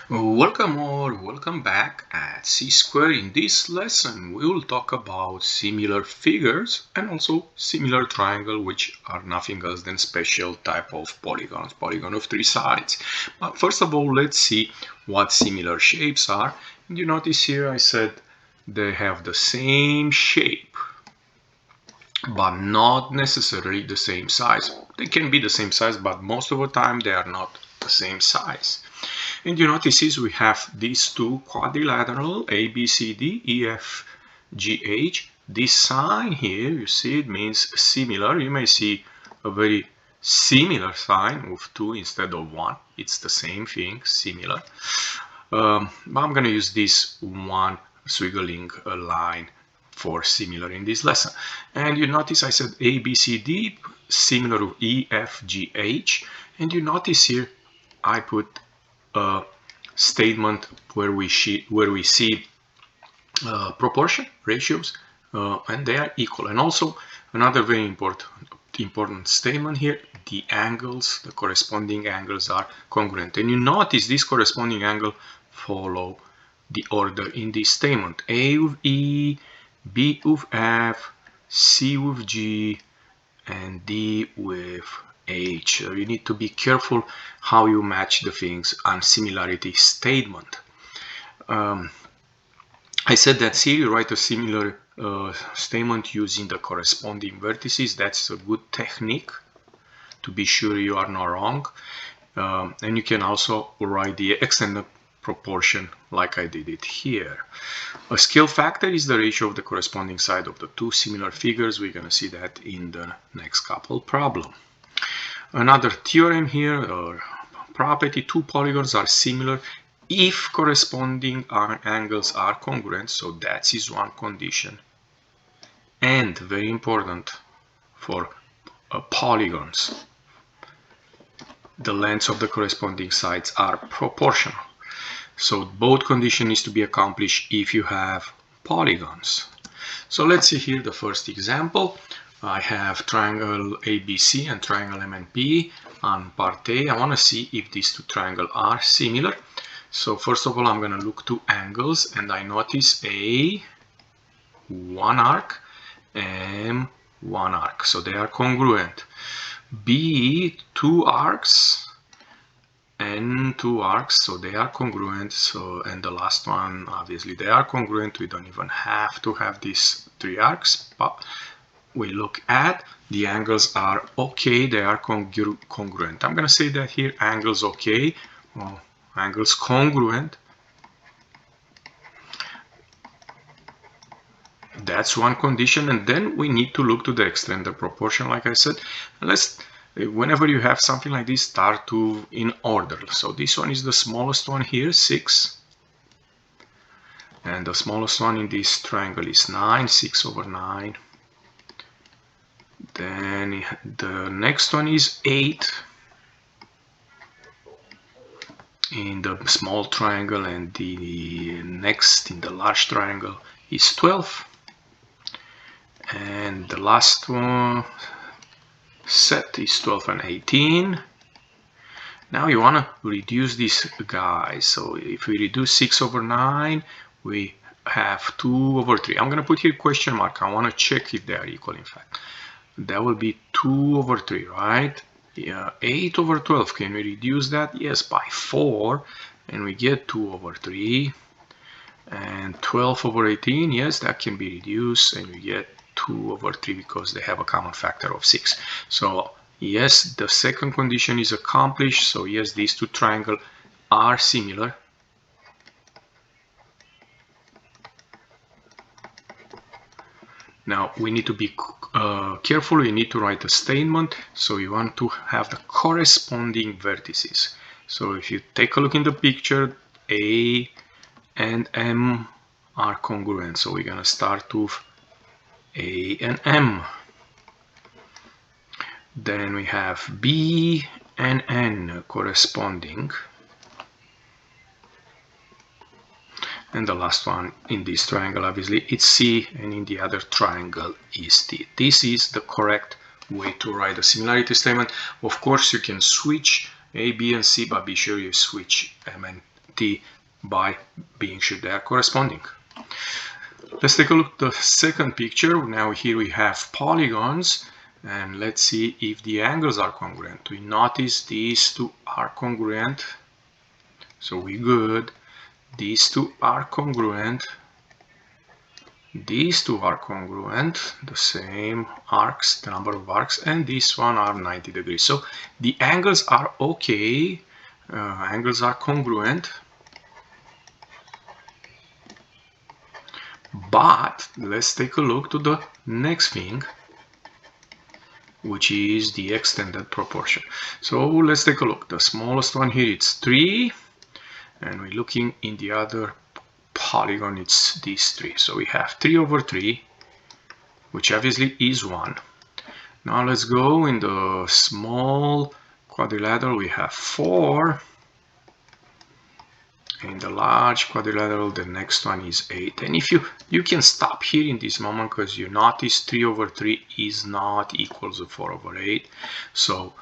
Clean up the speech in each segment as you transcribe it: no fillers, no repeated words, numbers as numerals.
Welcome or welcome back at C Square. In this lesson we will talk about similar figures and also similar triangle, which are nothing else than special type of polygons, polygon of three sides. But first of all, let's see what similar shapes are. And you notice here I said they have the same shape but not necessarily the same size. They can be the same size, but most of the time they are not the same size. And you notice is we have these two quadrilateral A, B, C, D, E, F, G, H. This sign here, you see, it means similar. You may see a very similar sign with 2 instead of 1. It's the same thing, similar. But I'm going to use this one squiggling line for similar in this lesson. And you notice I said A, B, C, D, similar to E, F, G, H. And you notice here I put a statement where we see proportion ratios and they are equal. And also another very important statement here: the angles, the corresponding angles are congruent. And you notice this corresponding angle follow the order in this statement: A with E, B with F, C with G, and D with H. You need to be careful how you match the things on similarity statement. I said that here you write a similar statement using the corresponding vertices. That's a good technique to be sure you are not wrong. And you can also write the extended proportion like I did it here. A scale factor is the ratio of the corresponding side of the two similar figures. We're going to see that in the next couple problem. Another theorem here, or property: two polygons are similar if corresponding angles are congruent. So that is one condition. And very important for polygons, the lengths of the corresponding sides are proportional. So both conditions need to be accomplished if you have polygons. So let's see here the first example. I have triangle ABC and triangle MNP on part A. I want to see if these two triangles are similar. So first of all, I'm going to look to angles, and I notice A, one arc, M, one arc. So they are congruent. B, two arcs, N, two arcs. So they are congruent. So, and the last one, obviously they are congruent. We don't even have to have these three arcs, but we look at the angles are okay, they are congruent. I'm going to say that here, angles okay, angles congruent. That's one condition. And then we need to look to the extended proportion, like I said. Whenever you have something like this, start to in order. So this one is the smallest one here, 6. And the smallest one in this triangle is 9, 6 over 9. Then the next one is 8 in the small triangle, and the next in the large triangle is 12. And the last one set is 12 and 18. Now you want to reduce these guys. So if we reduce 6 over 9, we have 2 over 3. I'm going to put here question mark. I want to check if they are equal. In fact, that will be 2 over 3, right? Yeah, 8 over 12. Can we reduce that? Yes, by 4. And we get 2 over 3. And 12 over 18, yes, that can be reduced. And we get 2 over 3 because they have a common factor of 6. So yes, the second condition is accomplished. So yes, these two triangles are similar. Now we need to be careful. We need to write a statement. So you want to have the corresponding vertices. So if you take a look in the picture, A and M are congruent. So we're going to start with A and M. Then we have B and N corresponding. And the last one in this triangle, obviously, it's C, and in the other triangle is D. This is the correct way to write a similarity statement. Of course, you can switch A, B, and C, but be sure you switch M and T by being sure they are corresponding. Let's take a look at the second picture. Now here we have polygons, and let's see if the angles are congruent. We notice these two are congruent, so we're good. These two are congruent. These two are congruent, the same arcs, the number of arcs, and this one are 90 degrees. So the angles are okay, angles are congruent. But let's take a look to the next thing, which is the extended proportion. So let's take a look. The smallest one here it's 3, and we're looking in the other polygon, it's these 3. So we have 3 over 3, which obviously is 1. Now let's go in the small quadrilateral, we have 4. In the large quadrilateral, the next one is 8. And if you can stop here in this moment, because you notice 3 over 3 is not equal to 4 over 8. So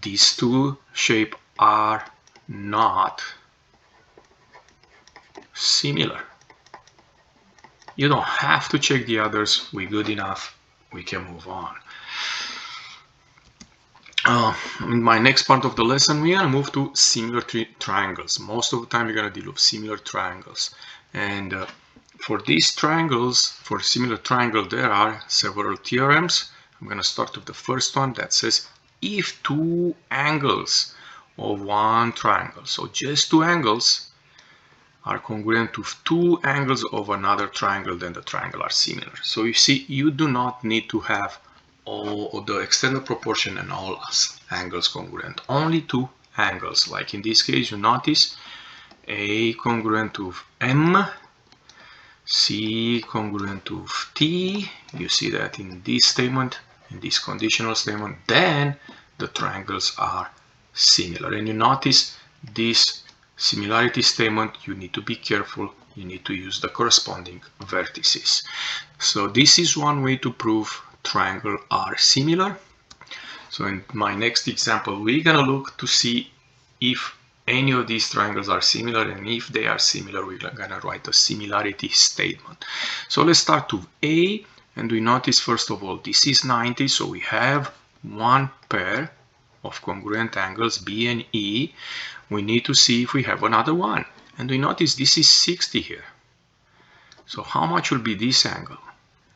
these two shapes are not similar. You don't have to check the others. We're good enough. We can move on. In my next part of the lesson, we're going to move to similar triangles. Most of the time, we're going to deal with similar triangles. And for these triangles, for similar triangle, there are several theorems. I'm going to start with the first one that says if two angles of one triangle, so just two angles, are congruent to two angles of another triangle, then the triangle are similar. So you see, you do not need to have all the extended proportion and all angles congruent. Only two angles, like in this case, you notice A congruent to M, C congruent to T. You see that in this statement, in this conditional statement, then the triangles are similar. And you notice this similarity statement, you need to be careful. You need to use the corresponding vertices. So this is one way to prove triangles are similar. So in my next example, we're gonna look to see if any of these triangles are similar, and if they are similar, we're gonna write a similarity statement. So let's start with A, and we notice first of all this is 90, so we have one pair of congruent angles B and E. We need to see if we have another one, and we notice this is 60 here. So how much will be this angle?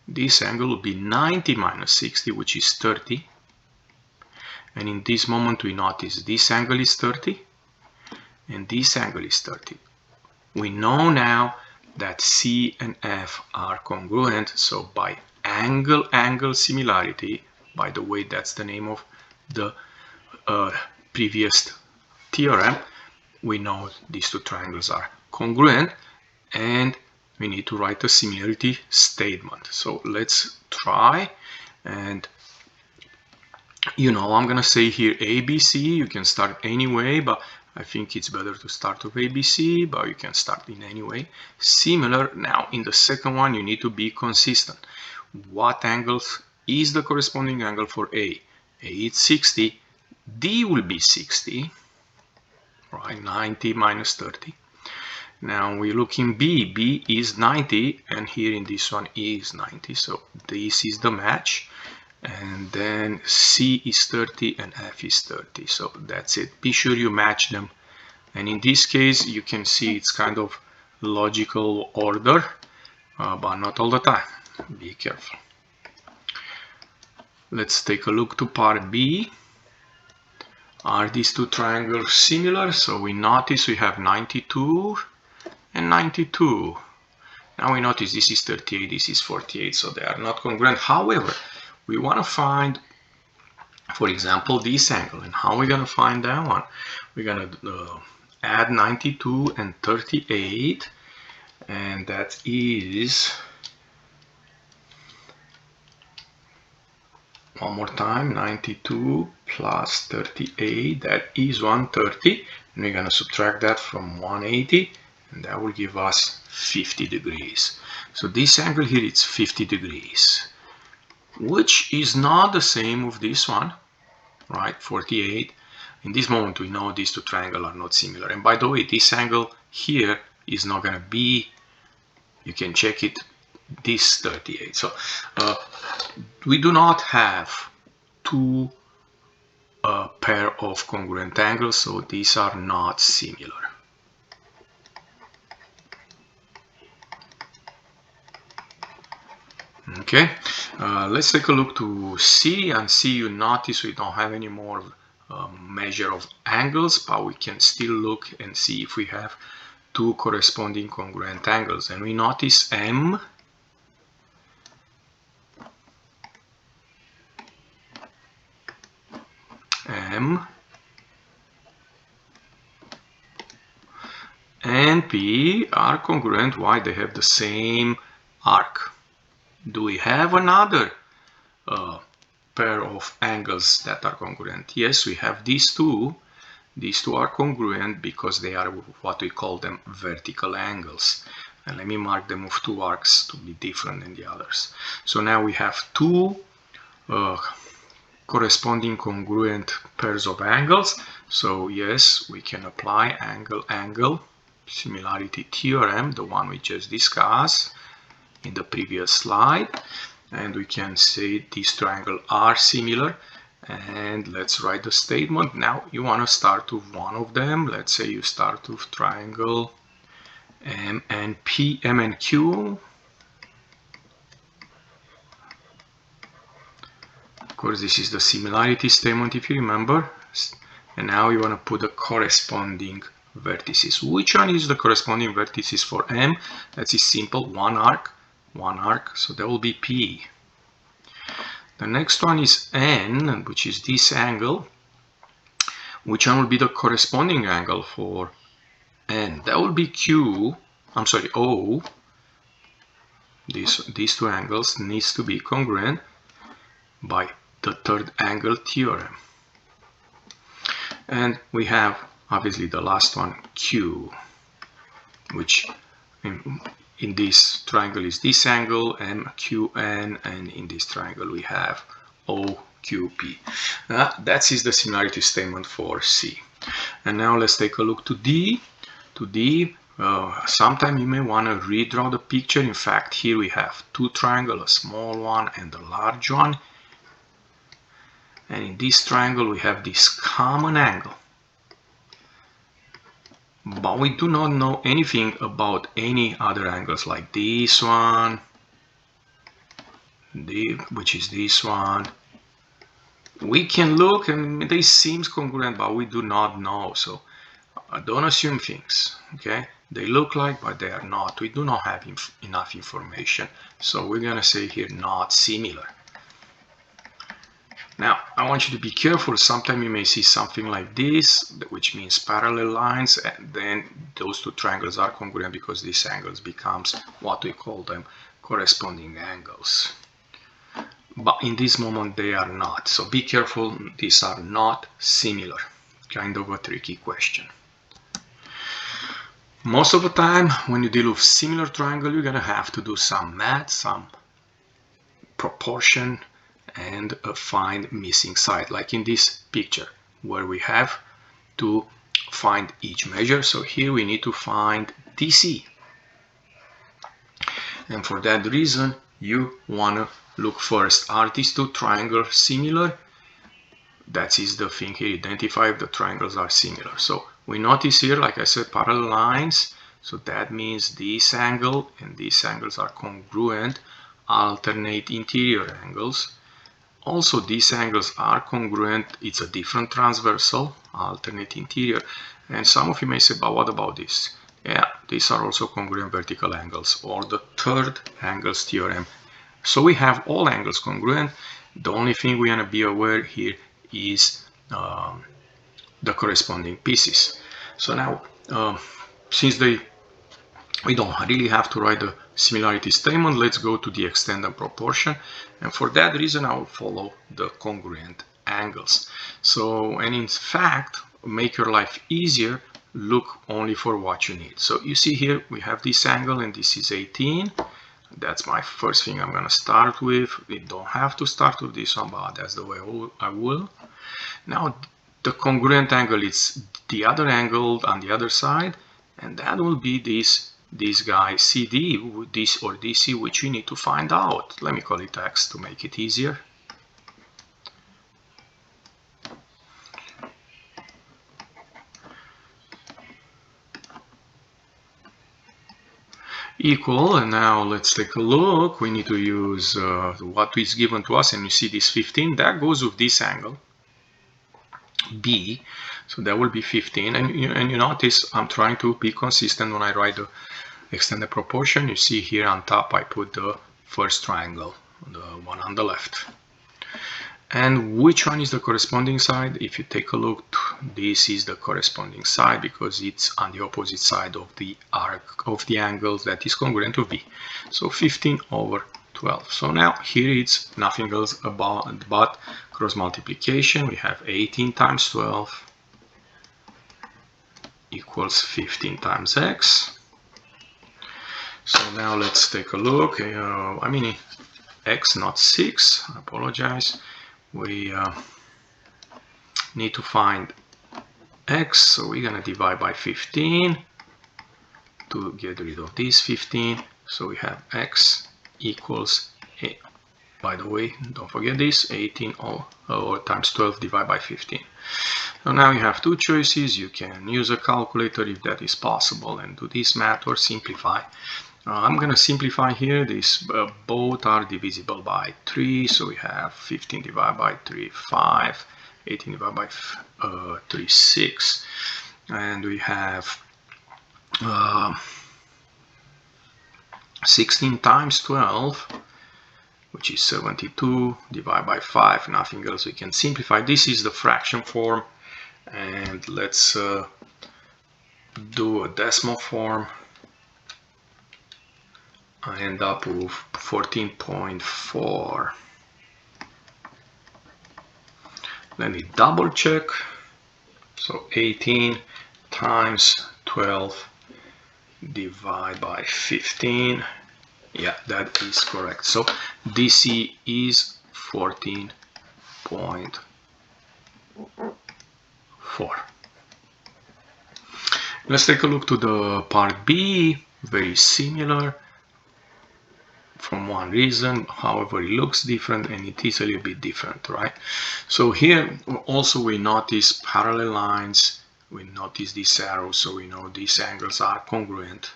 This angle will be 90 minus 60, which is 30. And in this moment, we notice this angle is 30 and this angle is 30. We know now that C and F are congruent. So by angle-angle similarity, by the way, that's the name of the previous theorem, we know these two triangles are congruent, and we need to write a similarity statement. So let's try, and I'm gonna say here ABC. You can start anyway, but I think it's better to start with ABC, but you can start in any way. Similar. Now in the second one, you need to be consistent. What angles is the corresponding angle for A? A is 60, D will be 60, right? 90 minus 30. Now we look in B. B is 90, and here in this one E is 90. So this is the match. And then C is 30 and F is 30. So that's it. Be sure you match them. And in this case, you can see it's kind of logical order, but not all the time. Be careful. Let's take a look to part B. Are these two triangles similar? So we notice we have 92 and 92. Now we notice this is 38, this is 48, so they are not congruent. However, we want to find, for example, this angle. And how are we going to find that one? We're going to add 92 and 38, and that is, one more time, 92 plus 38, that is 130, and we're going to subtract that from 180, and that will give us 50 degrees. So this angle here is 50 degrees, which is not the same with this one, right? 48. In this moment, we know these two triangles are not similar. And by the way, this angle here is not going to be, you can check it, this 38. So we do not have two pair of congruent angles, so these are not similar. Okay, let's take a look to C, and C, you notice we don't have any more measure of angles, but we can still look and see if we have two corresponding congruent angles. And we notice M and P are congruent. Why? They have the same arc. Do we have another pair of angles that are congruent? Yes, we have these two. These two are congruent because they are what we call them vertical angles. And let me mark them with two arcs to be different than the others. So now we have two corresponding congruent pairs of angles. So yes, we can apply angle similarity theorem, the one we just discussed in the previous slide, and we can say these triangles are similar. And let's write the statement. Now you want to start with one of them. Let's say you start with triangle M and Q. Of course, this is the similarity statement, if you remember. And now you want to put the corresponding vertices. Which one is the corresponding vertices for M? That is simple, one arc, so that will be P. The next one is N, which is this angle. Which one will be the corresponding angle for N? That will be O. These two angles needs to be congruent by the third angle theorem. And we have obviously the last one, Q, which in this triangle is this angle, MQN, and in this triangle we have OQP. That is the similarity statement for C. And now let's take a look to D. Sometime you may want to redraw the picture. In fact, here we have two triangles, a small one and a large one. And in this triangle we have this common angle. But we do not know anything about any other angles like this one, which is this one. We can look and they seem congruent, but we do not know. So don't assume things, okay? They look like, but they are not. We do not have enough information. So we're going to say here not similar. Now, I want you to be careful. Sometimes you may see something like this, which means parallel lines, and then those two triangles are congruent because these angles becomes what we call them corresponding angles. But in this moment, they are not. So be careful, these are not similar. Kind of a tricky question. Most of the time, when you deal with similar triangle, you're going to have to do some math, some proportion, and find missing side, like in this picture where we have to find each measure. So here we need to find DC, and for that reason you want to look first, are these two triangles similar? That is the thing here, identify if the triangles are similar. So we notice here, like I said, parallel lines, so that means this angle and these angles are congruent, alternate interior angles. Also, these angles are congruent. It's a different transversal, alternate interior. And some of you may say, but what about this? Yeah, these are also congruent vertical angles, or the third angles theorem. So we have all angles congruent. The only thing we want to be aware here is the corresponding pieces. So now, since we don't really have to write the similarity statement, let's go to the extent and proportion, and for that reason I will follow the congruent angles. So, and in fact, make your life easier, look only for what you need. So you see here we have this angle and this is 18. That's my first thing I'm going to start with. We don't have to start with this one, but that's the way I will. Now the congruent angle is the other angle on the other side, and that will be this guy CD, this or DC, which we need to find out. Let me call it X to make it easier. Equal, and now let's take a look. We need to use what is given to us, and you see this 15, that goes with this angle B, so that will be 15, and you notice I'm trying to be consistent when I write the extended proportion. You see here on top I put the first triangle, the one on the left. And which one is the corresponding side? If you take a look, this is the corresponding side because it's on the opposite side of the arc of the angle that is congruent to B. So 15 over 12. So now here it's nothing else but cross multiplication. We have 18 times 12 equals 15 times X. So now let's take a look. I mean X, not 6. I apologize. We need to find X, so we're gonna divide by 15 to get rid of this 15. So we have X equals, by the way, don't forget this, 18 or times 12 divided by 15. So now you have two choices. You can use a calculator if that is possible and do this math, or simplify. I'm going to simplify here. These both are divisible by 3, so we have 15 divided by 3, 5, 18 divided by 3, 6, and we have 16 times 12, which is 72, divided by 5, nothing else. We can simplify. This is the fraction form, and let's do a decimal form. I end up with 14.4. Let me double check. So 18 times 12 divided by 15. Yeah, that is correct. So DC is 14.4. Let's take a look to the part B. Very similar. From one reason, however, it looks different and it is a little bit different, right? So here also we notice parallel lines, we notice these arrows, so we know these angles are congruent,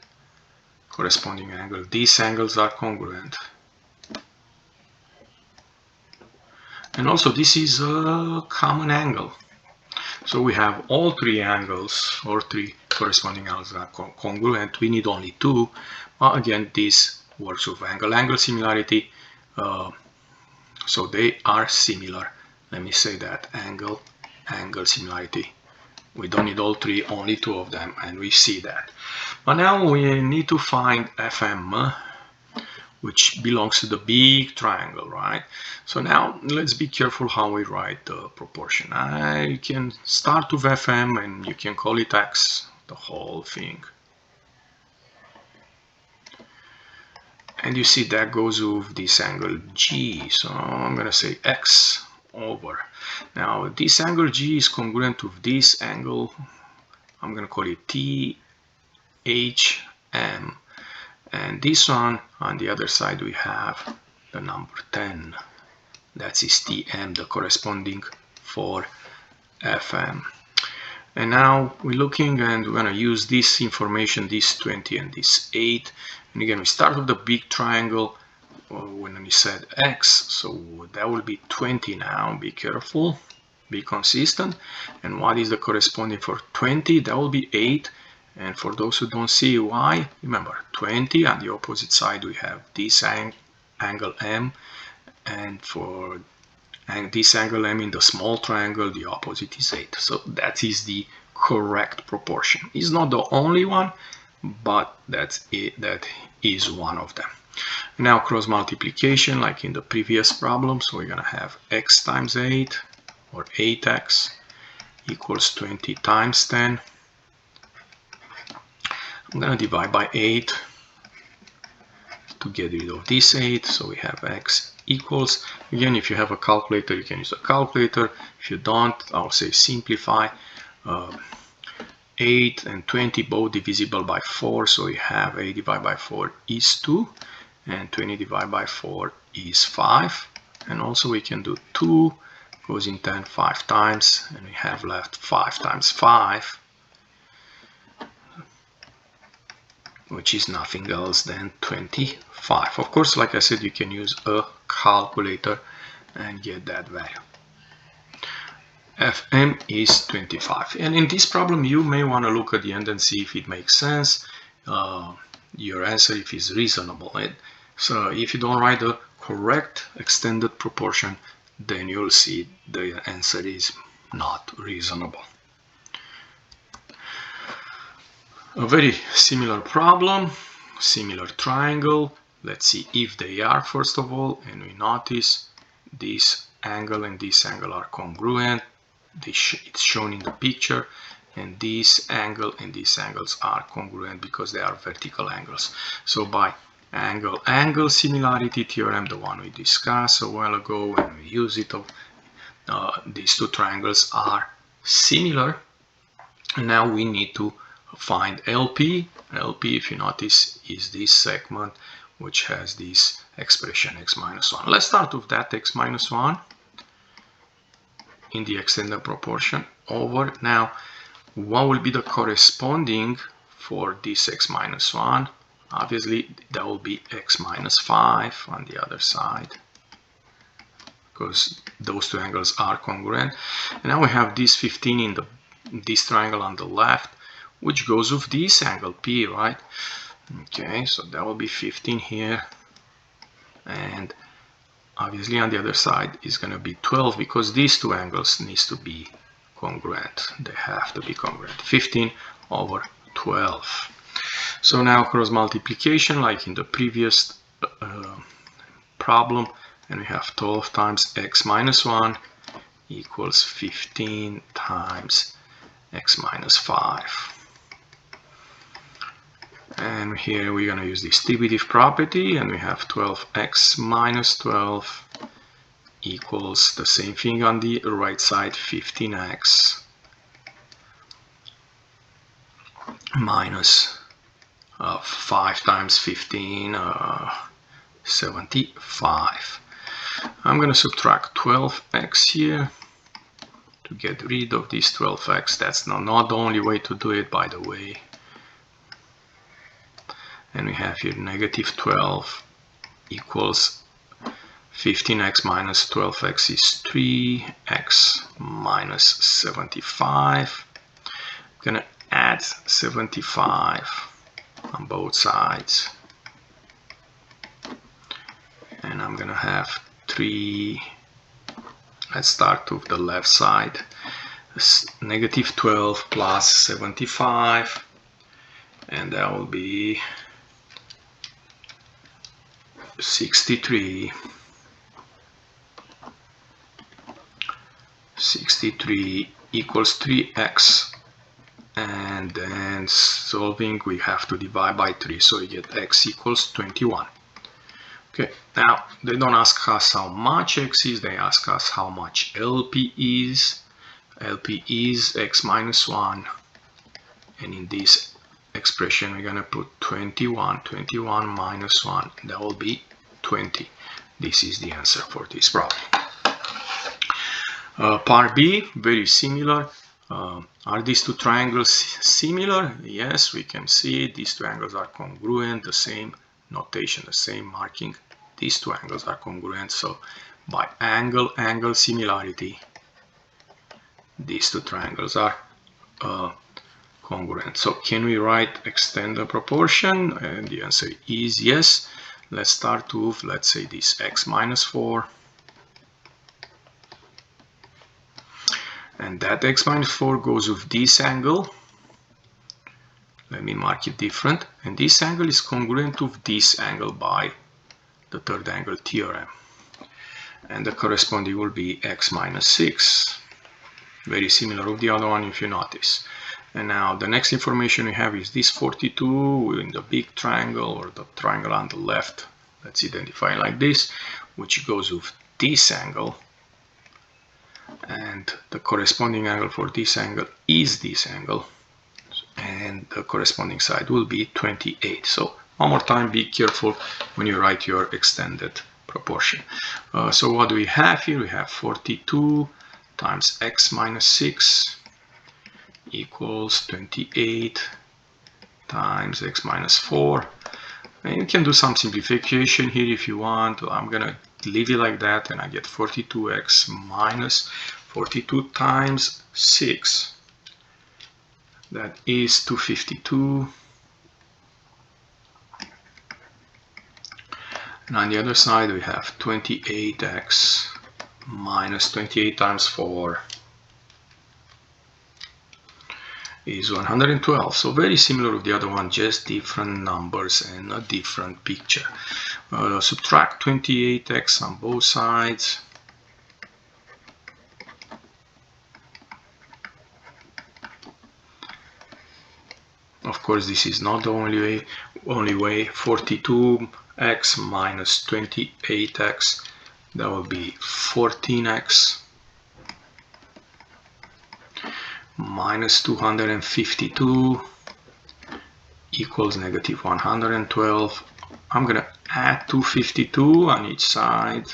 corresponding angle. These angles are congruent. And also this is a common angle. So we have all three angles, or three corresponding angles are congruent. We need only two. Again, this works with angle similarity, so they are similar. Let me say that, angle similarity. We don't need all three, only two of them, and we see that. But now we need to find FM, which belongs to the big triangle, right? So now let's be careful how we write the proportion. I can start with FM and you can call it X, the whole thing. And you see that goes with this angle G, so I'm going to say X over. Now this angle G is congruent with this angle, I'm going to call it THM. And this one, on the other side, we have the number 10. That is TM, the corresponding for FM. And now we're looking and we're going to use this information, this 20 and this 8. And again, we start with the big triangle when we said X, so that will be 20 now. Be careful, be consistent. And what is the corresponding for 20? That will be 8. And for those who don't see why, remember 20 on the opposite side we have this angle M, and for this angle M in the small triangle the opposite is 8. So that is the correct proportion. It's not the only one, but that's it. That is one of them. Now cross multiplication like in the previous problem, so we're gonna have X times 8 or 8X equals 20 times 10. I'm going to divide by 8 to get rid of this 8, so we have X equals, again, if you have a calculator you can use a calculator. If you don't, I'll say simplify. 8 and 20 both divisible by 4, so we have 8 divided by 4 is 2 and 20 divided by 4 is 5. And also we can do 2 goes in 10 5 times, and we have left 5 times 5, which is nothing else than 25. Of course, like I said, you can use a calculator and get that value. Fm is 25. And in this problem, you may want to look at the end and see if it makes sense. Your answer if it's reasonable. So if you don't write the correct extended proportion, then you'll see the answer is not reasonable. A very similar problem, similar triangle. Let's see if they are, first of all, and we notice this angle and this angle are congruent. It's shown in the picture, and this angle and these angles are congruent because they are vertical angles. So by angle similarity theorem, the one we discussed a while ago when we use it, these two triangles are similar. And now we need to find LP. LP, if you notice, is this segment which has this expression x minus 1. Let's start with that x minus 1 in the extended proportion over. Now, what will be the corresponding for this x minus 1? Obviously, that will be x minus 5 on the other side, because those two angles are congruent. And now we have this 15 in this triangle on the left, which goes with this angle P, right? Okay, so that will be 15 here, and obviously on the other side is going to be 12, because these two angles needs to be congruent. They have to be congruent. 15 over 12. So now cross multiplication like in the previous problem, and we have 12 times x minus 1 equals 15 times x minus 5. And here we're going to use distributive property, and we have 12x minus 12 equals the same thing on the right side, 15x minus 5 times 15, 75. I'm going to subtract 12x here to get rid of this 12x. That's not the only way to do it, by the way. And we have here negative 12 equals 15x minus 12x is 3x minus 75. I'm going to add 75 on both sides. And I'm going to have 3. Let's start with the left side. Negative 12 plus 75. And that will be 63. 63 equals 3x, and then solving we have to divide by 3, so we get x equals 21. Okay, now they don't ask us how much x is, they ask us how much LP is. LP is x minus 1, and in this expression we're going to put 21. 21 minus 1, that will be 20. This is the answer for this problem. Part B, very similar. Are these two triangles similar? Yes, we can see these two angles are congruent, the same notation, the same marking. These two angles are congruent, so by angle similarity, these two triangles are congruent. So can we write extend the proportion? And the answer is yes. Let's start with, let's say, this x minus 4. And that x minus 4 goes with this angle. Let me mark it different. And this angle is congruent with this angle by the third angle theorem. And the corresponding will be x minus 6. Very similar with the other one, if you notice. And now the next information we have is this 42 in the big triangle, or the triangle on the left. Let's identify it like this, which goes with this angle. And the corresponding angle for this angle is this angle. and the corresponding side will be 28. So one more time, be careful when you write your extended proportion. So what do we have here? We have 42 times x minus 6 equals 28 times x minus 4. And you can do some simplification here if you want. I'm gonna leave it like that, and I get 42x minus 42 times 6. That is 252. And on the other side we have 28x minus 28 times 4 is 112. So very similar with the other one, just different numbers and a different picture. Subtract 28x on both sides. Of course, this is not the only way. 42x minus 28x, that will be 14x minus 252 equals negative 112. I'm going to add 252 on each side.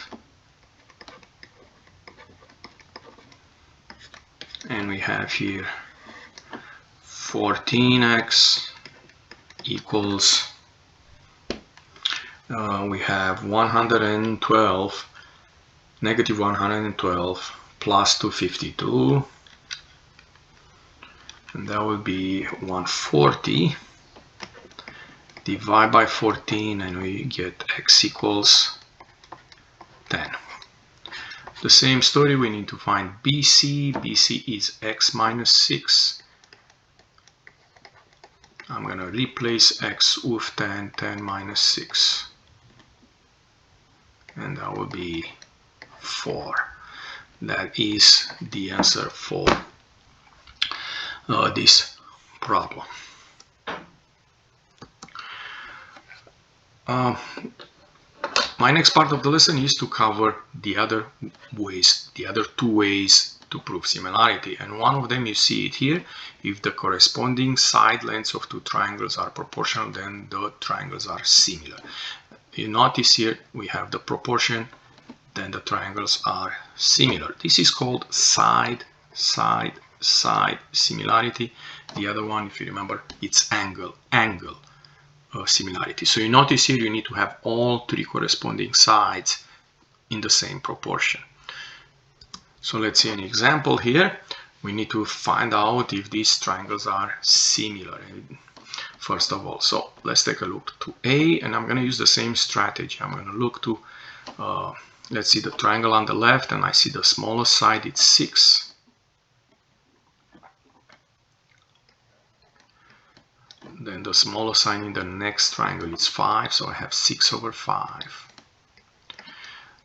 And we have here 14x equals, we have 112, negative 112 plus 252, and that will be 140. Divide by 14 and we get x equals 10. The same story, we need to find BC. BC is x minus 6. I'm going to replace x with 10, 10 minus 6. And that will be 4. That is the answer for this problem. My next part of the lesson is to cover the other ways, the other two ways to prove similarity, and one of them you see it here. If the corresponding side lengths of two triangles are proportional, then the triangles are similar. You notice here we have the proportion, then the triangles are similar. This is called side similarity. The other one, if you remember, it's angle similarity. So you notice here you need to have all three corresponding sides in the same proportion. So let's see an example here. We need to find out if these triangles are similar, first of all. So let's take a look to A, and I'm going to use the same strategy. I'm going to look to, let's see the triangle on the left, and I see the smallest side, it's 6. Then the smallest side in the next triangle is 5, so I have 6 over 5.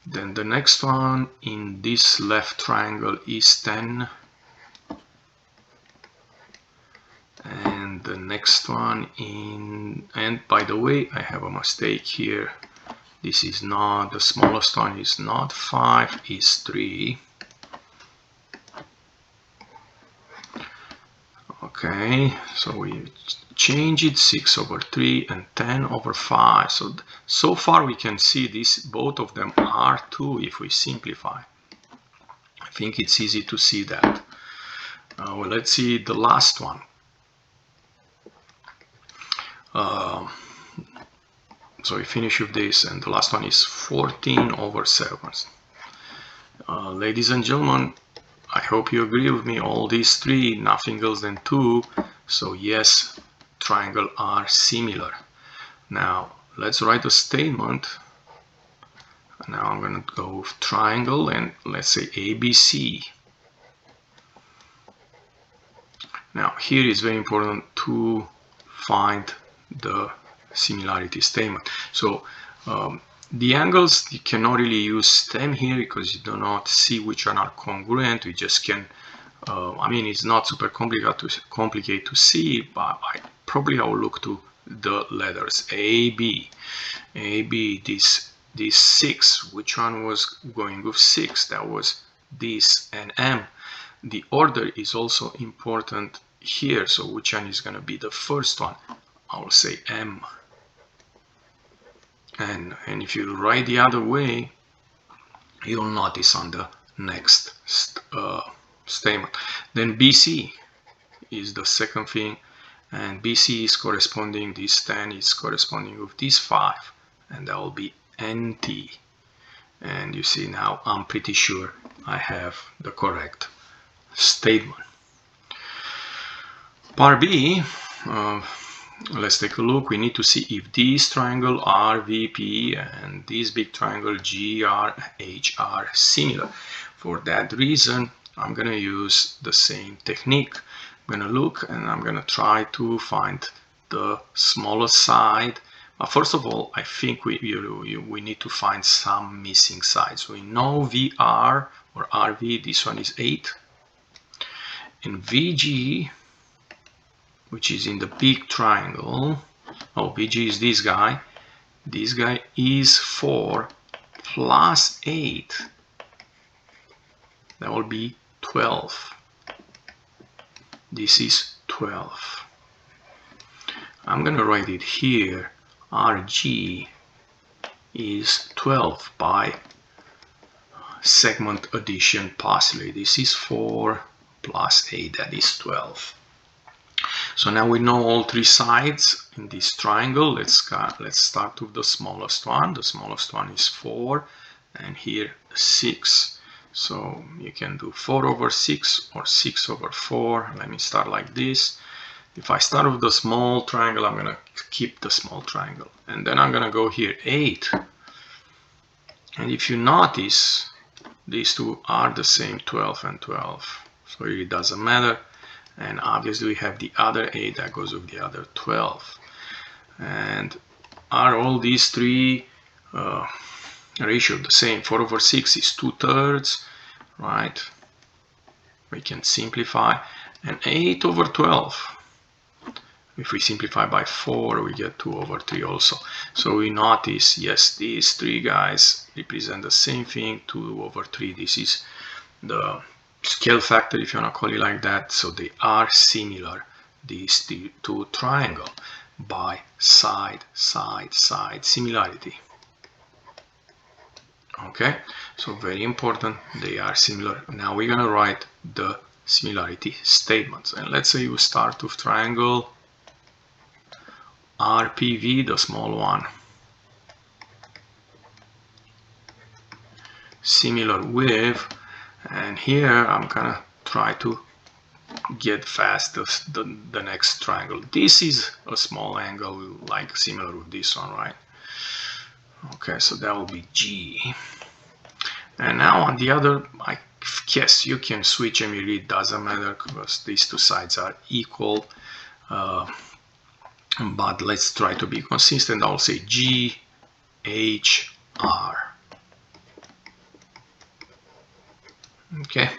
Then the next one in this left triangle is 10. And the next one in, and by the way, I have a mistake here. This is not, the smallest one is not 5, is 3. Okay, so we change it, 6 over 3 and 10 over 5. So far we can see this, both of them are 2 if we simplify. I think it's easy to see that. Well, let's see the last one. So we finish with this, and the last one is 14 over 7. Ladies and gentlemen, I hope you agree with me, all these three, nothing else than 2. So yes, triangles are similar. Now let's write a statement. Now I'm going to go with triangle, and let's say ABC. Now here is very important to find the similarity statement. So the angles, you cannot really use stem here because you do not see which one are congruent. We just can, I mean, it's not super complicated to see, but I will look to the letters A, B. A, B, this 6, which one was going with 6? That was this, and M. The order is also important here, so which one is going to be the first one? I will say M. And if you write the other way, you'll notice on the next statement. Then BC is the second thing, and BC is corresponding, this 10 is corresponding with this 5, and that will be NT. And you see now I'm pretty sure I have the correct statement. Part B, let's take a look. We need to see if this triangle RVP and this big triangle GRH are similar. For that reason, I'm going to use the same technique. I'm going to look and I'm going to try to find the smallest side. But first of all, I think we need to find some missing sides. We know VR or RV, this one is 8. And VG, which is in the big triangle, oh, VG is this guy is 4 plus 8, that will be 12. This is 12. I'm gonna write it here. RG is 12 by segment addition possibly. This is 4 plus 8, that is 12. So now we know all three sides in this triangle. Let's start with the smallest one. The smallest one is 4, and here 6. So you can do 4 over 6 or 6 over 4. Let me start like this. If I start with the small triangle, I'm going to keep the small triangle. And then I'm going to go here, 8. And if you notice, these two are the same, 12 and 12. So it doesn't matter. And obviously we have the other 8 that goes with the other 12. And are all these three ratios the same? 4 over 6 is 2/3, right? We can simplify. And 8 over 12. If we simplify by 4, we get 2 over 3 also. So we notice, yes, these three guys represent the same thing, 2 over 3. This is the scale factor, if you want to call it like that. So they are similar, these two triangles, by side similarity. Okay, so very important, they are similar. Now we're going to write the similarity statements. And let's say you start with triangle RPV, the small one, similar with, and here I'm gonna try to get fast the next triangle. This is a small angle, like similar with this one, right? Okay, so that will be G. And now on the other, I guess you can switch them, it really doesn't matter because these two sides are equal. But let's try to be consistent. I'll say G, H, R. Okay.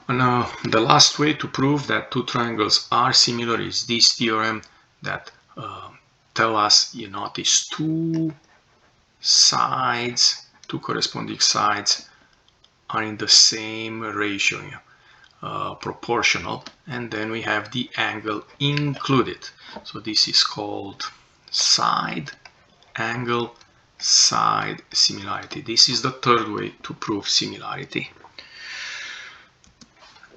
Now, the last way to prove that two triangles are similar is this theorem that tell us, you notice two sides, two corresponding sides are in the same ratio, proportional, and then we have the angle included. So this is called side angle side similarity. This is the third way to prove similarity.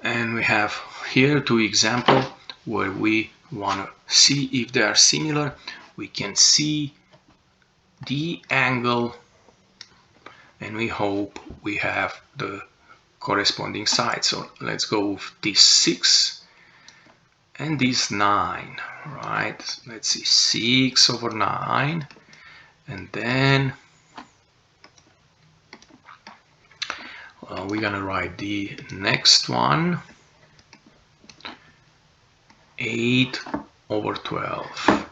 And we have here two examples where we want to see if they are similar. We can see the angle and we hope we have the corresponding side. So let's go with this 6 and this 9, right? Let's see, 6 over 9, and then we're gonna write the next one, 8 over 12.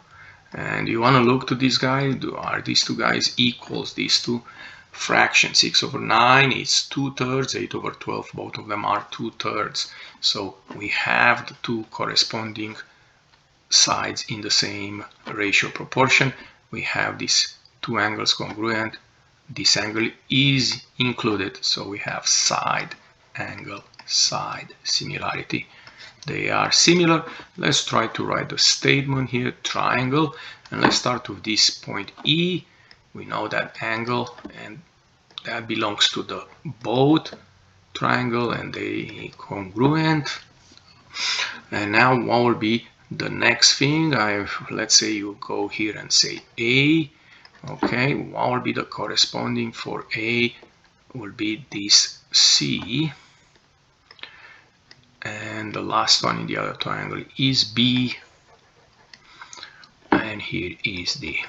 And you want to look to this guy, are these two guys equals, these two fractions? 6 over 9 is 2/3, 8 over 12, both of them are 2/3. So we have the two corresponding sides in the same ratio proportion. We have these two angles congruent. This angle is included, so we have side angle side similarity. They are similar. Let's try to write the statement here, triangle, and let's start with this point E. We know that angle, and that belongs to the both triangle, and they congruent. And now what will be the next thing? Let's say you go here and say A. Okay, what will be the corresponding for A? Will be this C. And the last one in the other triangle is B, and here is D.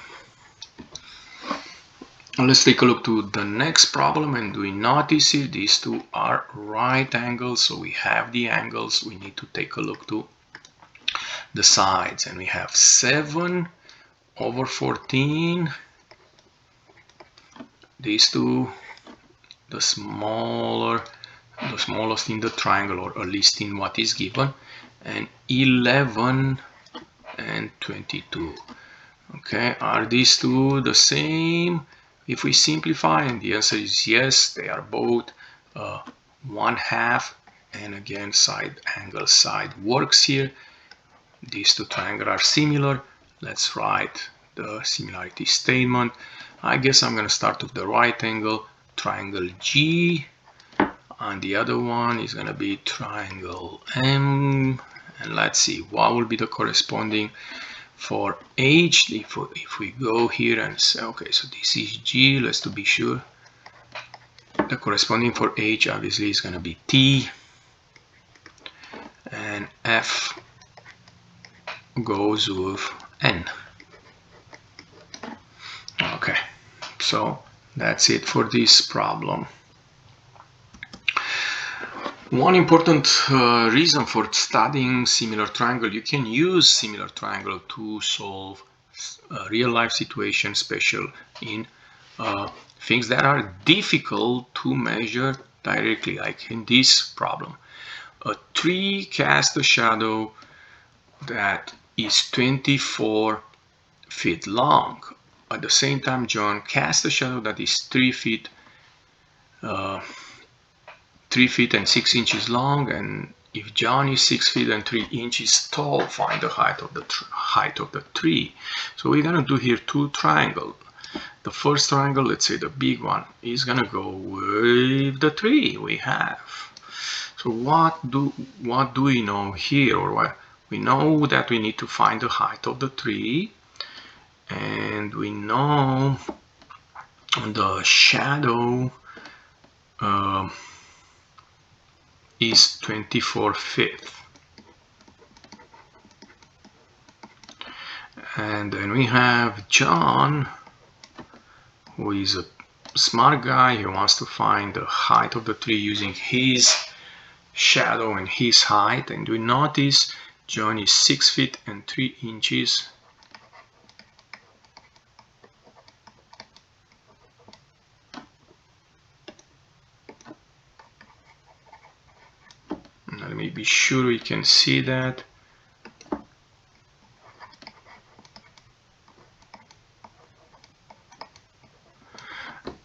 Now let's take a look to the next problem, and we notice here these two are right angles, so we have the angles. We need to take a look to the sides, and we have 7/14. These two, the smallest in the triangle, or at least in what is given, and 11 and 22. Okay, are these two the same? If we simplify, and the answer is yes, they are both 1/2, and again side angle side works here. These two triangles are similar. Let's write the similarity statement. I guess I'm going to start with the right angle, triangle G, and the other one is going to be triangle M. And let's see what will be the corresponding for H. If we go here and say, okay, so this is G, let's to be sure. The corresponding for H obviously is going to be T, and F goes with N. Okay, so that's it for this problem. One important reason for studying similar triangle, you can use similar triangle to solve real-life situations, special in things that are difficult to measure directly, like in this problem. A tree casts a shadow that is 24 feet long. At the same time, John casts a shadow that is 3 feet 3 feet and 6 inches long, and if John is 6 feet and 3 inches tall, find the height of the tree. So we're gonna do here two triangles. The first triangle, let's say the big one, is gonna go with the tree we have. So what do we know here, or what? We know that we need to find the height of the tree, and we know the shadow is 24 feet. And then we have John, who is a smart guy. He wants to find the height of the tree using his shadow and his height. And we notice John is 6 feet and 3 inches. Let me be sure we can see that.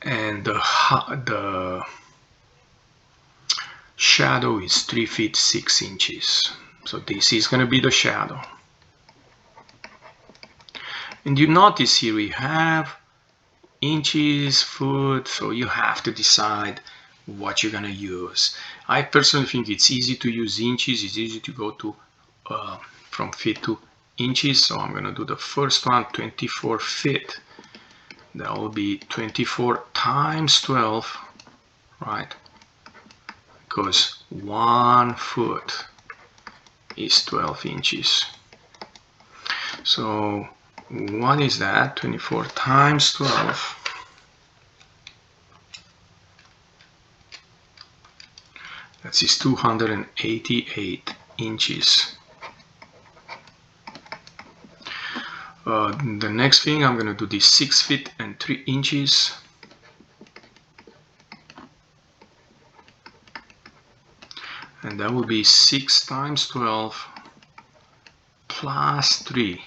And the shadow is 3 feet 6 inches. So this is going to be the shadow. And you notice here we have inches, foot, so you have to decide what you're going to use. I personally think it's easy to use inches. It's easy to go to from feet to inches. So I'm going to do the first one, 24 feet. That will be 24 times 12, right? Because 1 foot is 12 inches. So what is that? 24 times 12. That is 288 inches. The next thing, I'm going to do this 6 feet and 3 inches. And that will be 6 times 12 plus 3.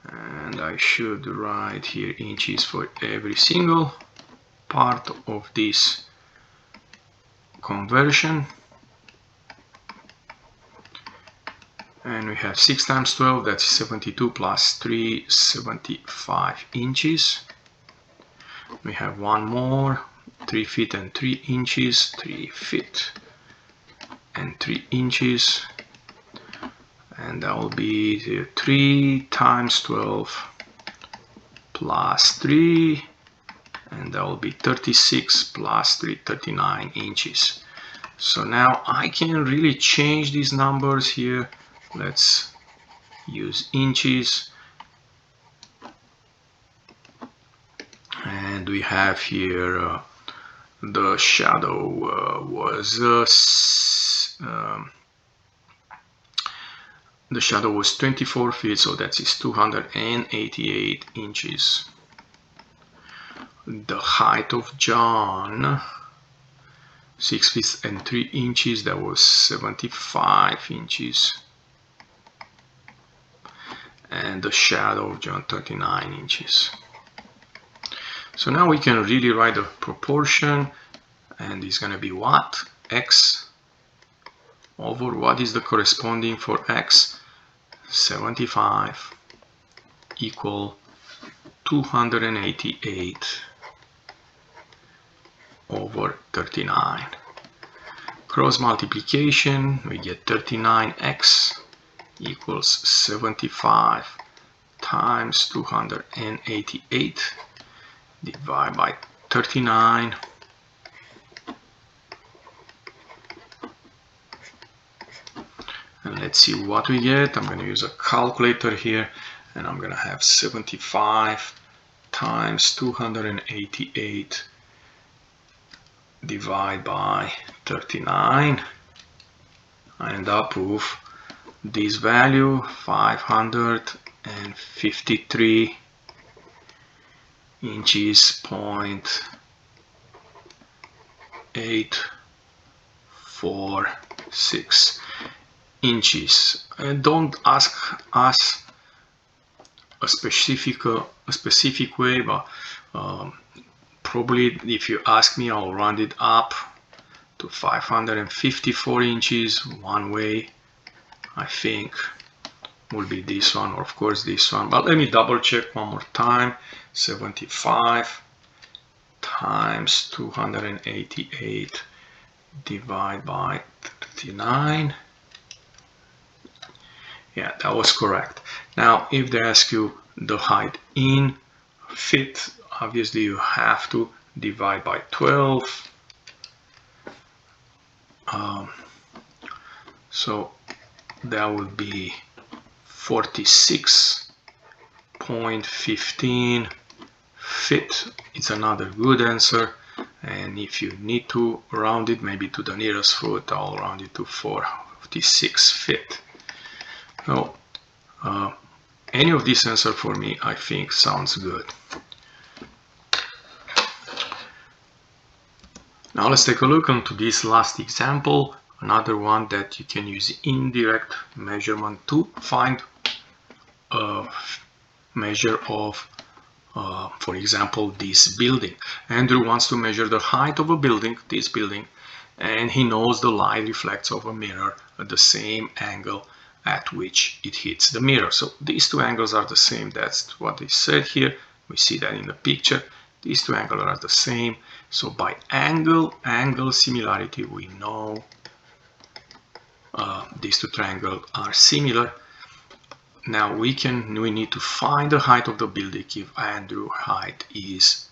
And I should write here inches for every single part of this conversion. And we have 6 times 12, that's 72 plus 3, 75 inches. We have one more, 3 feet and 3 inches, 3 feet and 3 inches. And that will be 3 times 12 plus 3, and that will be 36 plus 3, 39 inches. So now I can really change these numbers here. Let's use inches, and we have here the shadow was 24 feet, so that is 288 inches. The height of John, 6 feet and 3 inches, that was 75 inches. And the shadow of John, 39 inches. So now we can really write the proportion, and it's going to be what? X over what is the corresponding for X? 75 equal 288 over 39. Cross multiplication, we get 39x equals 75 times 288 divided by 39. And let's see what we get. I'm going to use a calculator here, and I'm going to have 75 times 288 divided by 39. I end up with this value, 553 inches, 0.846 inches. And don't ask us a specific way, but probably if you ask me, I'll round it up to 554 inches. One way, I think, will be this one, or of course this one, but let me double check one more time. 75 times 288 divided by 39. Yeah, that was correct. Now, if they ask you the height in feet, obviously you have to divide by 12. So that would be 46.15 feet. It's another good answer. And if you need to round it maybe to the nearest foot, I'll round it to 46 feet. So any of this answer for me, I think, sounds good. Now let's take a look into this last example, another one that you can use indirect measurement to find a measure of, for example, this building. Andrew wants to measure the height of a building, this building, and he knows the light reflects off a mirror at the same angle at which it hits the mirror. So these two angles are the same. That's what is said here. We see that in the picture. These two angles are the same. So by angle similarity, we know these two triangles are similar. Now we need to find the height of the building if Andrew's height is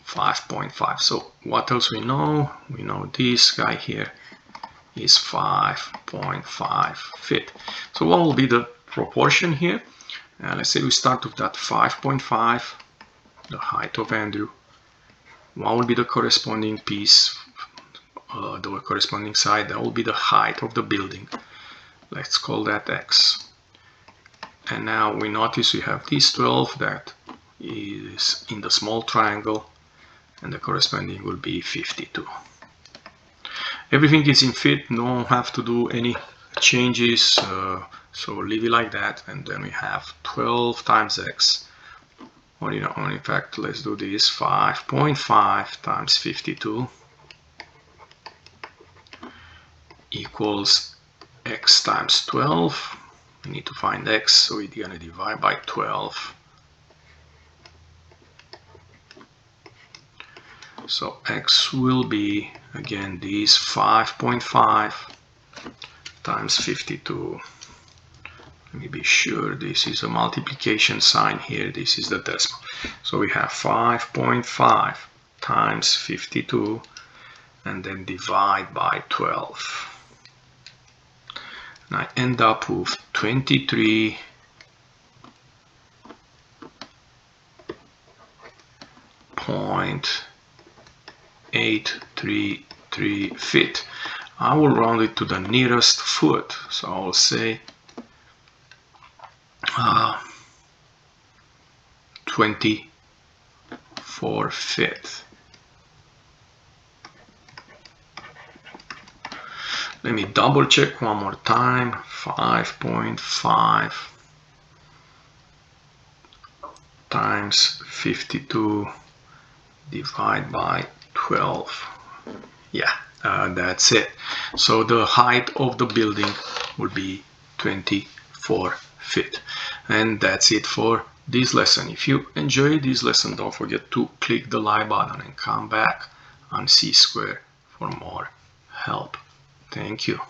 5.5. So what else we know? We know this guy here is 5.5 feet. So what will be the proportion here? Let's say we start with that 5.5, the height of Andrew. What will be the corresponding piece, the corresponding side? That will be the height of the building. Let's call that x. And now we notice we have this 12 that is in the small triangle, and the corresponding will be 52. Everything is in feet, don't have to do any changes, so leave it like that. And then we have 12 times x, or in fact, let's do this, 5.5 times 52. equals x times 12. We need to find x, so we're going to divide by 12. So x will be, again, this 5.5 times 52. Let me be sure this is a multiplication sign here. This is the decimal. So we have 5.5 times 52 and then divide by 12. And I end up with 23.833 feet. I will round it to the nearest foot, so I'll say 24 feet. Let me double check one more time. 5.5 times 52 divide by 12. Yeah, that's it. So the height of the building will be 24 feet. And that's it for this lesson. If you enjoyed this lesson, don't forget to click the like button and come back on C-Square for more help. Thank you.